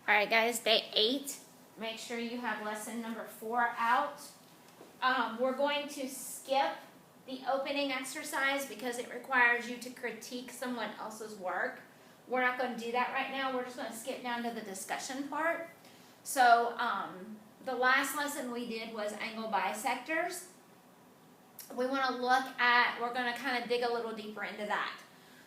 Alright guys, day 8. Make sure you have lesson number 4 out. We're going to skip the opening exercise because it requires you to critique someone else's work. We're not going to do that right now. We're just going to skip down to the discussion part. So, the last lesson we did was angle bisectors. We want to look at, we're going to kind of dig a little deeper into that.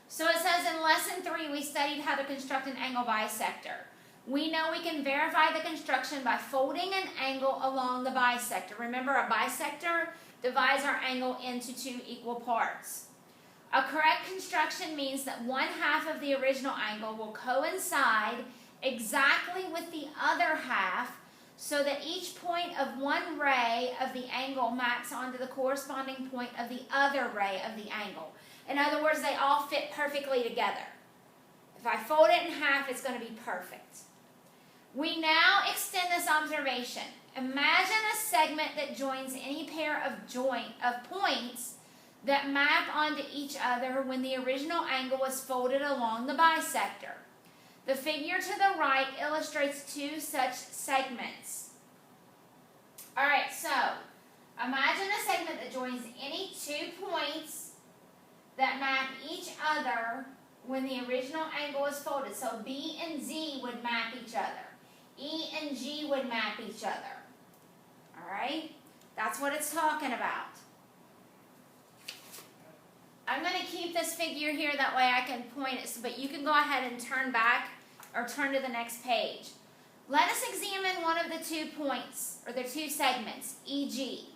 So it says in lesson 3 we studied how to construct an angle bisector. We know we can verify the construction by folding an angle along the bisector. Remember, a bisector divides our angle into 2 equal parts. A correct construction means that 1/2 of the original angle will coincide exactly with the other half so that each point of one ray of the angle maps onto the corresponding point of the other ray of the angle. In other words, they all fit perfectly together. If I fold it in half, it's going to be perfect. We now extend this observation. Imagine a segment that joins any pair of points that map onto each other when the original angle was folded along the bisector. The figure to the right illustrates 2 such segments. Alright, so imagine a segment that joins any 2 points that map each other when the original angle is folded. So B and Z would map each other. E and G would map each other. Alright? That's what it's talking about. I'm going to keep this figure here, that way I can point it, but you can go ahead and turn back or turn to the next page. Let us examine one of the 2 points, or the 2 segments, EG.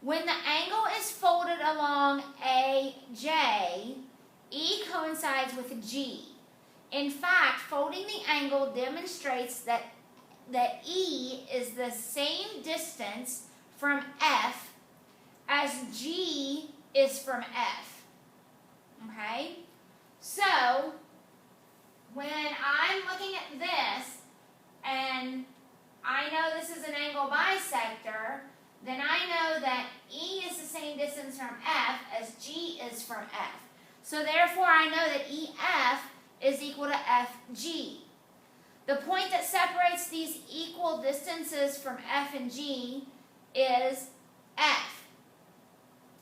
When the angle is folded along AJ, E coincides with G. In fact, folding the angle demonstrates that E is the same distance from F as G is from F. Okay? So, when I'm looking at this, and I know this is an angle bisector, then I know that E is the same distance from F as G is from F. So therefore, I know that EF is equal to FG. The point that separates these equal distances from F and G is F.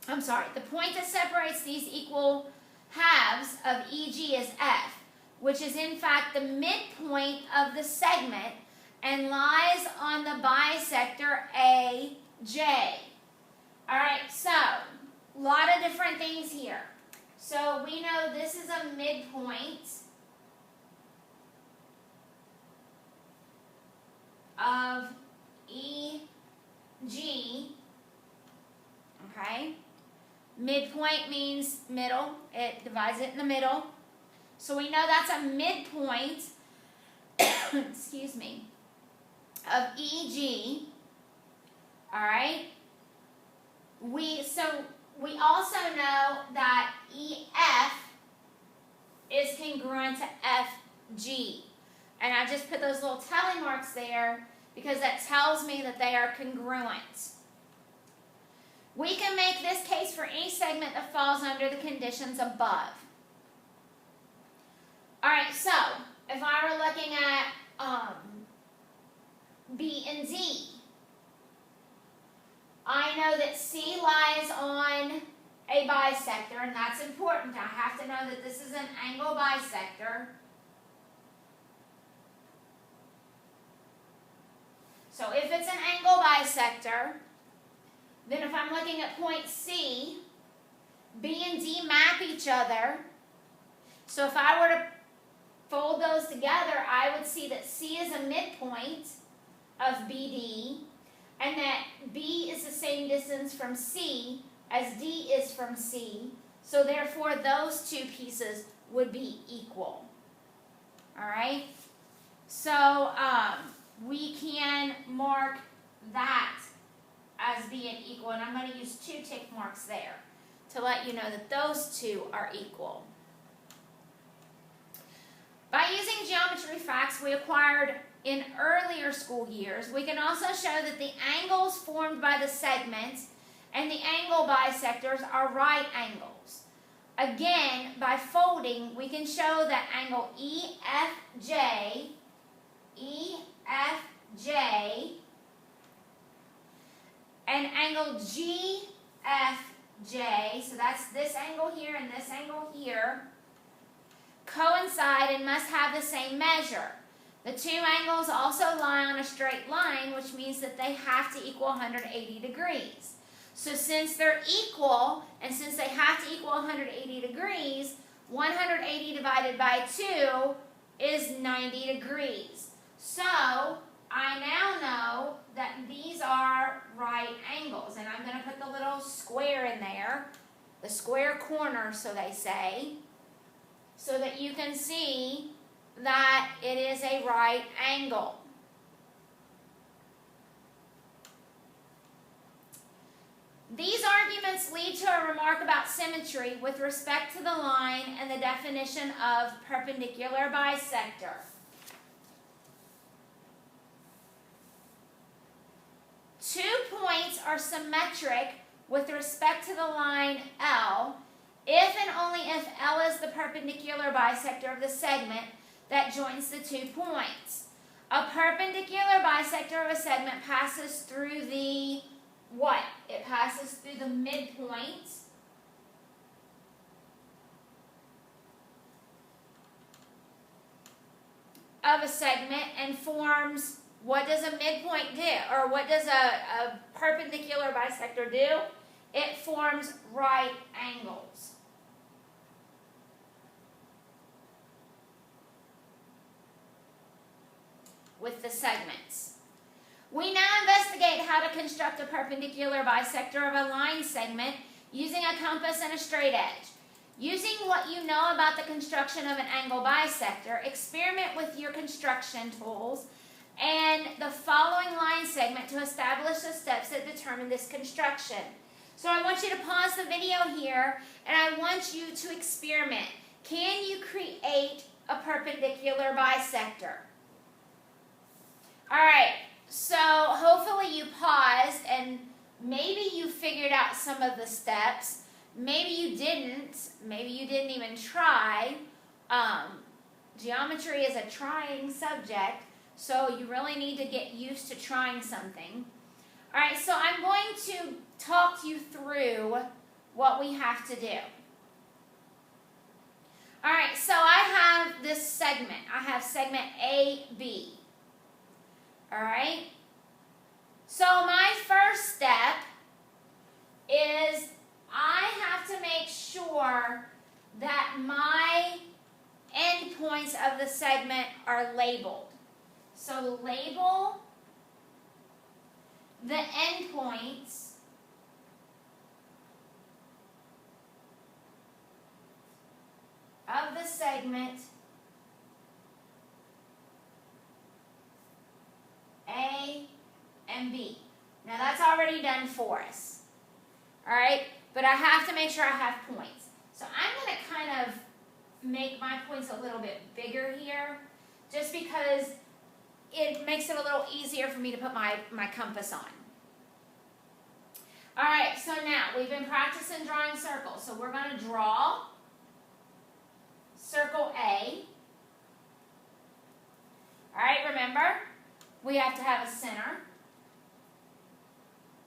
I'm sorry, the point that separates these equal halves of EG is F, which is in fact the midpoint of the segment and lies on the bisector AJ. Alright, so, a lot of different things here. So we know this is a midpoint of EG, okay? Midpoint means middle. It divides it in the middle. So we know that's a midpoint, excuse me, of EG, all right? We also know that EF is congruent to FG. And I just put those little tally marks there because that tells me that they are congruent. We can make this case for any segment that falls under the conditions above. Alright, so if I were looking at B and Z, I know that C lies on a bisector, and that's important. I have to know that this is an angle bisector. So if it's an angle bisector, then if I'm looking at point C, B and D map each other. So if I were to fold those together, I would see that C is a midpoint of BD, and that B is the same distance from C as D is from C. So therefore, those 2 pieces would be equal. Alright? So, we can mark that as being equal, and I'm going to use 2 tick marks there to let you know that those 2 are equal. By using geometry facts we acquired in earlier school years, we can also show that the angles formed by the segment and the angle bisectors are right angles. Again, by folding, we can show that angle EFJ EFJ and angle GFJ, so that's this angle here and this angle here, coincide and must have the same measure. The two angles also lie on a straight line, which means that they have to equal 180 degrees. So since they're equal, and since they have to equal 180 degrees, 180 divided by 2 is 90 degrees. So I now know that these are right angles, and I'm going to put the little square in there, the square corner, so they say, so that you can see that it is a right angle. These arguments lead to a remark about symmetry with respect to the line and the definition of perpendicular bisector. Two points are symmetric with respect to the line L if and only if L is the perpendicular bisector of the segment that joins the 2 points. A perpendicular bisector of a segment passes through the what? It passes through the midpoint of a segment and forms, what does a midpoint do? Or what does a perpendicular bisector do? It forms right angles. With the segments. We now investigate how to construct a perpendicular bisector of a line segment using a compass and a straight edge. Using what you know about the construction of an angle bisector, experiment with your construction tools and the following line segment to establish the steps that determine this construction. So I want you to pause the video here and I want you to experiment. Can you create a perpendicular bisector? Alright, so hopefully you paused and maybe you figured out some of the steps. Maybe you didn't. Maybe you didn't even try. Geometry is a trying subject, so you really need to get used to trying something. Alright, so I'm going to talk you through what we have to do. Alright, so I have this segment. I have segment AB. Alright? So my first step is I have to make sure that my endpoints of the segment are labeled. So label the endpoints of the segment A and B. Now that's already done for us. Alright? But I have to make sure I have points. So I'm going to kind of make my points a little bit bigger here, just because it makes it a little easier for me to put my compass on. Alright, so now we've been practicing drawing circles. So we're going to draw circle A. Alright, remember, we have to have a center.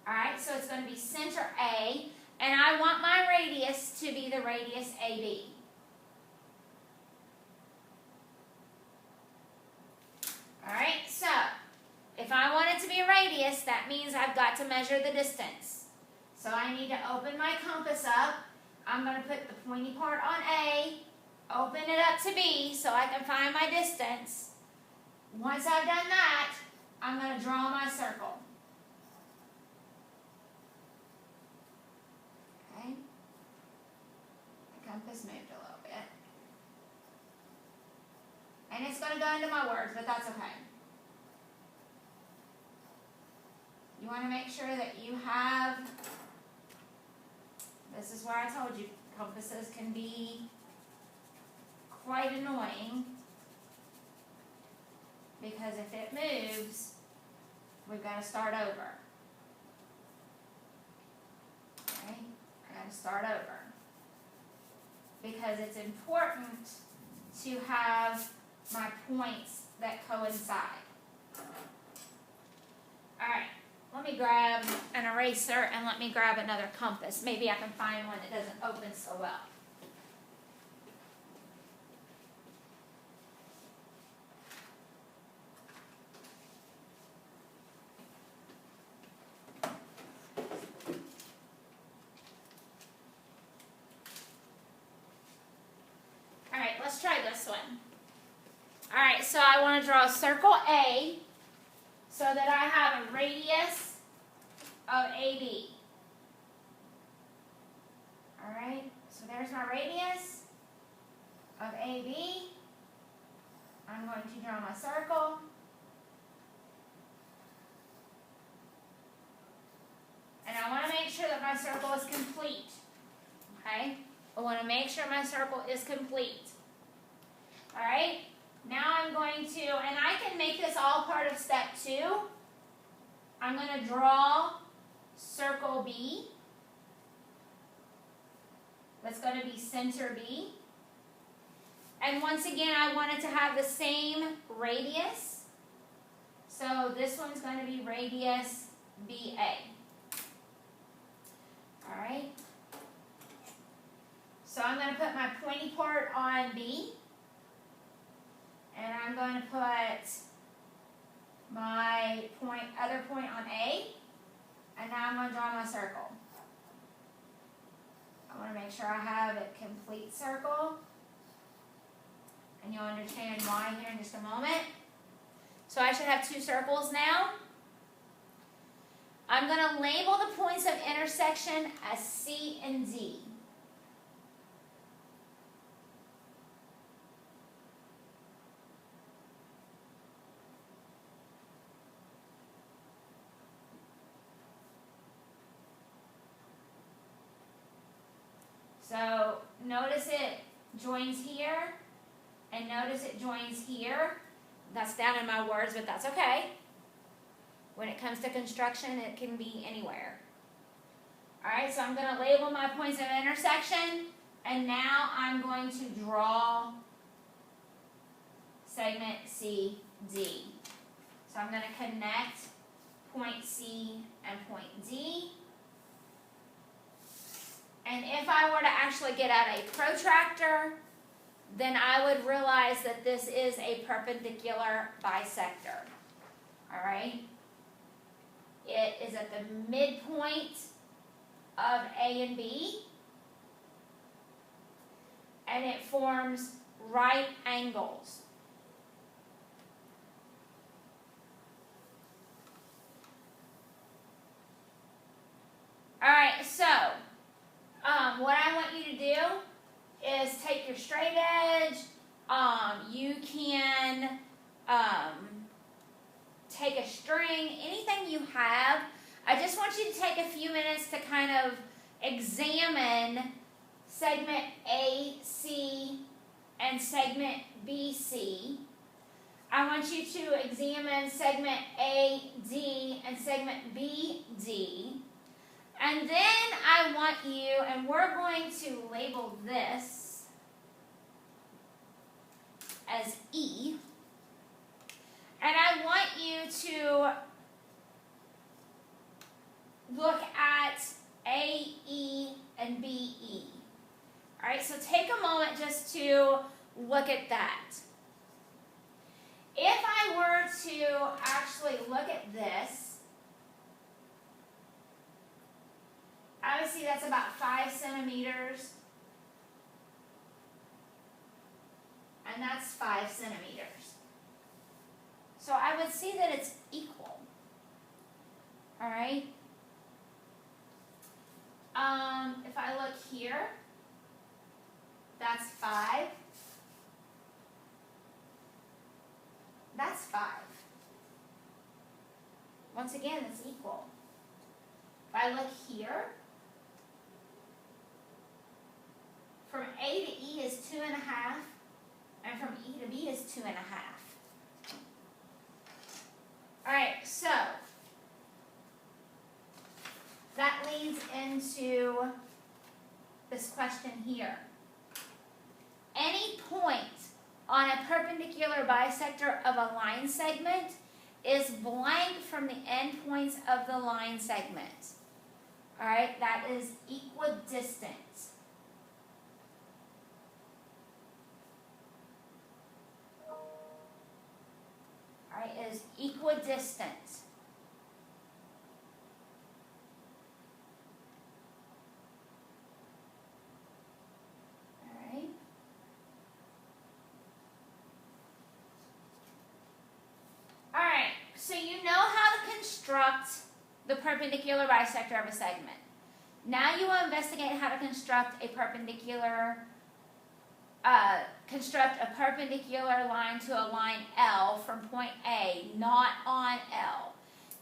Alright, so it's going to be center A, and I want my radius to be the radius AB. Alright, so if I want it to be a radius, that means I've got to measure the distance. So I need to open my compass up. I'm going to put the pointy part on A, open it up to B so I can find my distance. Once I've done that, I'm going to draw my circle. Okay. My compass moved a little bit. And it's going to go into my words, but that's okay. You want to make sure that you have, this is where I told you, compasses can be quite annoying, because if it moves, we've got to start over. Okay, I got to start over. Because it's important to have my points that coincide. Alright, let me grab an eraser and let me grab another compass. Maybe I can find one that doesn't open so well. Alright, let's try this one. Alright, so I want to draw a circle A so that I have a radius of AB. Alright, so there's my radius of AB. I'm going to draw my circle. And I want to make sure that my circle is complete. Okay? I want to make sure my circle is complete. Alright? Now I'm going to, and I can make this all part of step 2. I'm going to draw circle B. That's going to be center B. And once again, I want it to have the same radius. So this one's going to be radius BA. Alright? So I'm going to put my pointy part on B. And I'm going to put my other point on A. And now I'm going to draw my circle. I want to make sure I have a complete circle. And you'll understand why here in just a moment. So I should have 2 circles now. I'm going to label the points of intersection as C and D. So notice it joins here, and notice it joins here. That's down in my words, but that's okay. When it comes to construction, it can be anywhere. Alright, so I'm going to label my points of intersection, and now I'm going to draw segment CD. So I'm going to connect point C and point D. And if I were to actually get out a protractor, then I would realize that this is a perpendicular bisector. Alright? It is at the midpoint of A and B. And it forms right angles. Alright, so what I want you to do is take your straight edge. You can take a string, anything you have. I just want you to take a few minutes to kind of examine segment AC and segment BC. I want you to examine segment AD and segment BD. And then I want you, and we're going to label this as E. And I want you to look at AE and BE. Alright, so take a moment just to look at that. If I were to actually look at this, I would see that's about 5 centimeters. And that's 5 centimeters. So I would see that it's equal. Alright? If I look here, that's 5. That's 5. Once again, it's equal. If I look here, from A to E is 2.5, and from E to B is 2.5. Alright, so that leads into this question here. Any point on a perpendicular bisector of a line segment is blank from the endpoints of the line segment. All right, that is equidistant. All right, it is equidistant. All right. All right, so you know how to construct the perpendicular bisector of a segment. Now you will investigate how to construct a perpendicular line to a line L from point A, not on L.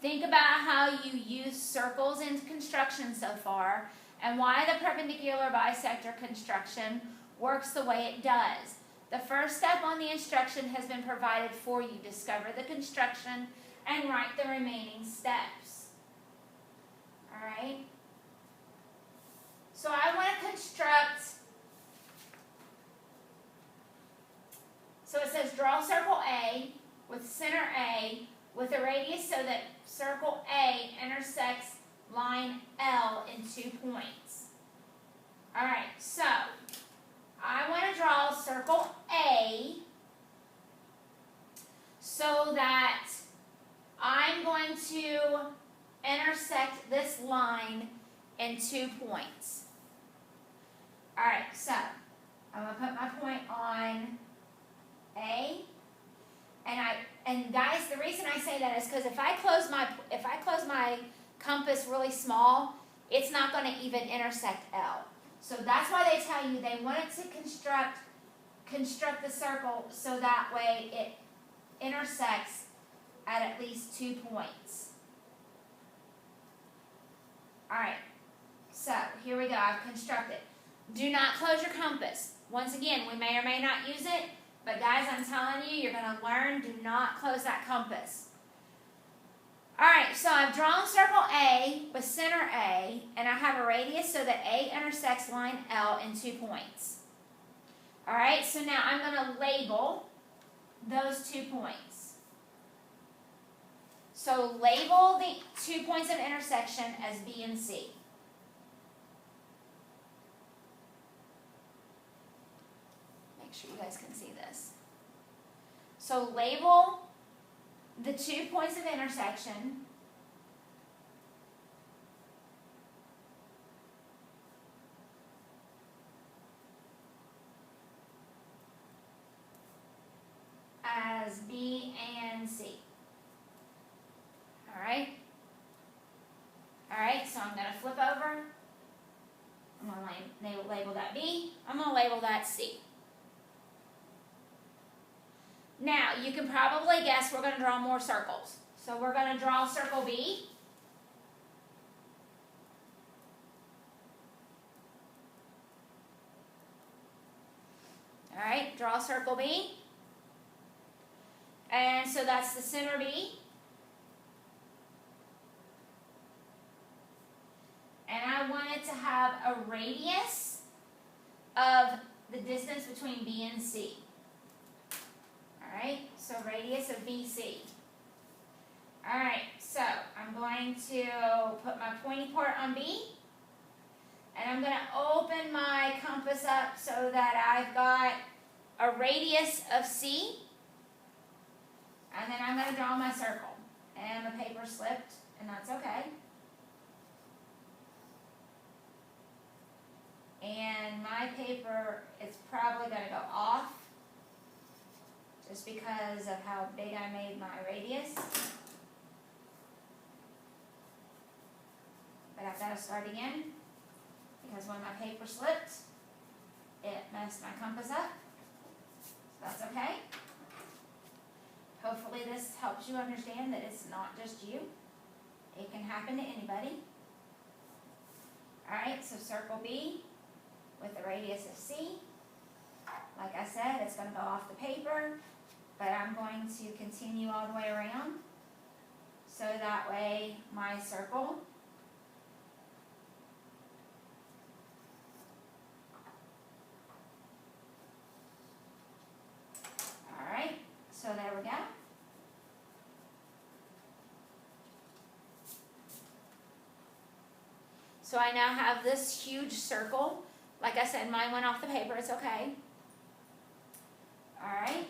Think about how you use circles in construction so far and why the perpendicular bisector construction works the way it does. The first step on the instruction has been provided for you. Discover the construction and write the remaining steps. All right? So I want to construct, so it says draw circle A with center A with a radius so that circle A intersects line L in 2 points. All right, so I want to draw circle A so that I'm going to intersect this line in 2 points. All right, so I'm going to put my point on A, and guys, the reason I say that is because if I close my compass really small, it's not going to even intersect L. So that's why they tell you they wanted to construct the circle so that way it intersects at least 2 points. All right, so here we go. I've constructed. Do not close your compass. Once again, we may or may not use it, but guys, I'm telling you, you're going to learn, do not close that compass. All right, so I've drawn circle A with center A, and I have a radius so that A intersects line L in 2 points. All right, so now I'm going to label those 2 points. So label the 2 points of intersection as B and C. Make sure you guys can see this. So label the 2 points of intersection as B and C. All right? All right, so I'm going to flip over. I'm going to label that B. I'm going to label that C. Now, you can probably guess we're going to draw more circles. So we're going to draw circle B. All right, draw circle B. And so that's the center B. And I want it to have a radius of the distance between B and C. Alright, so radius of BC. Alright, so I'm going to put my pointy part on B. And I'm going to open my compass up so that I've got a radius of C. And then I'm going to draw my circle. And the paper slipped, and that's okay. And my paper is probably going to go off just because of how big I made my radius. But I've got to start again because when my paper slipped, it messed my compass up. So that's okay. Hopefully this helps you understand that it's not just you. It can happen to anybody. Alright, so circle B with a radius of C. Like I said, it's going to go off the paper, but I'm going to continue all the way around. So that way my circle alright, so there we go. So I now have this huge circle. Like I said, mine went off the paper, it's okay. Alright.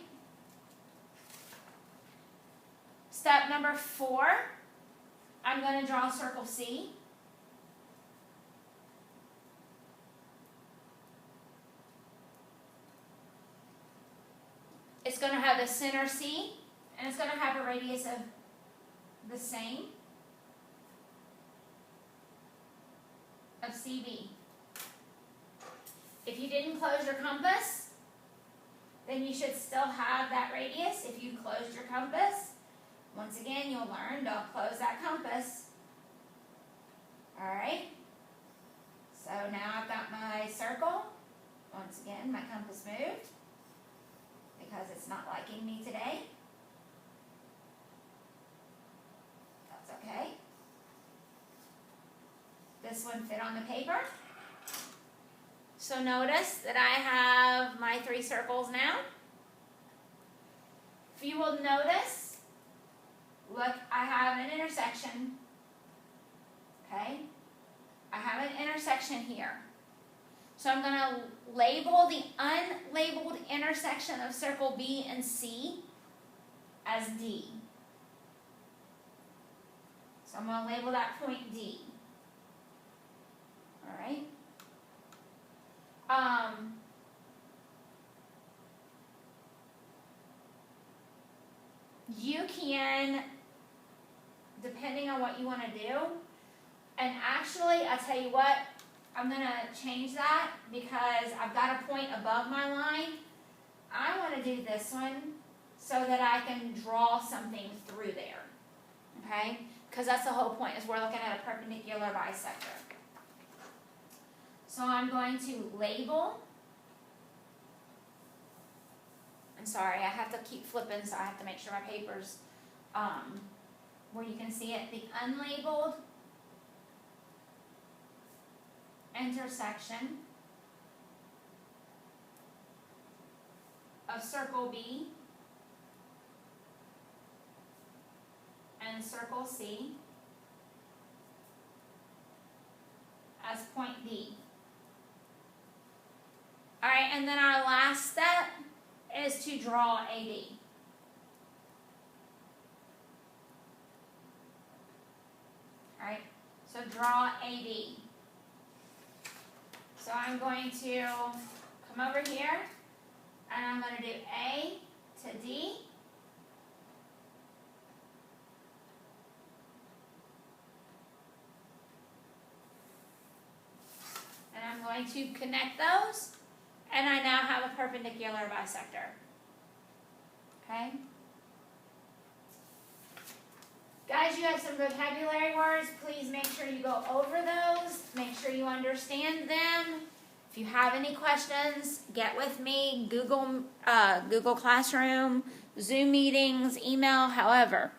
Step number 4, I'm going to draw a circle C. It's going to have the center C, and it's going to have a radius of the same, of CB. If you didn't close your compass, then you should still have that radius. If you closed your compass, once again, you'll learn, don't close that compass. Alright, so now I've got my circle. Once again, my compass moved because it's not liking me today. That's okay. This one fit on the paper. So notice that I have my 3 circles now. If you will notice, look, I have an intersection. Okay? I have an intersection here. So I'm going to label the unlabeled intersection of circle B and C as D. So I'm going to label that point D. Alright? You can, depending on what you want to do, and actually, I'll tell you what, I'm going to change that because I've got a point above my line. I want to do this one so that I can draw something through there, okay? Because that's the whole point, is we're looking at a perpendicular bisector. So I'm going to label. I'm sorry, I have to keep flipping, so I have to make sure my paper's where you can see it. The unlabeled intersection of circle B and circle C as point D. Alright, and then our last step is to draw AD. Alright, so draw AD. So I'm going to come over here and I'm going to do A to D. And I'm going to connect those, and I now have a perpendicular bisector. Okay? Guys, you have some vocabulary words. Please make sure you go over those. Make sure you understand them. If you have any questions, get with me. Google Classroom, Zoom meetings, email, however.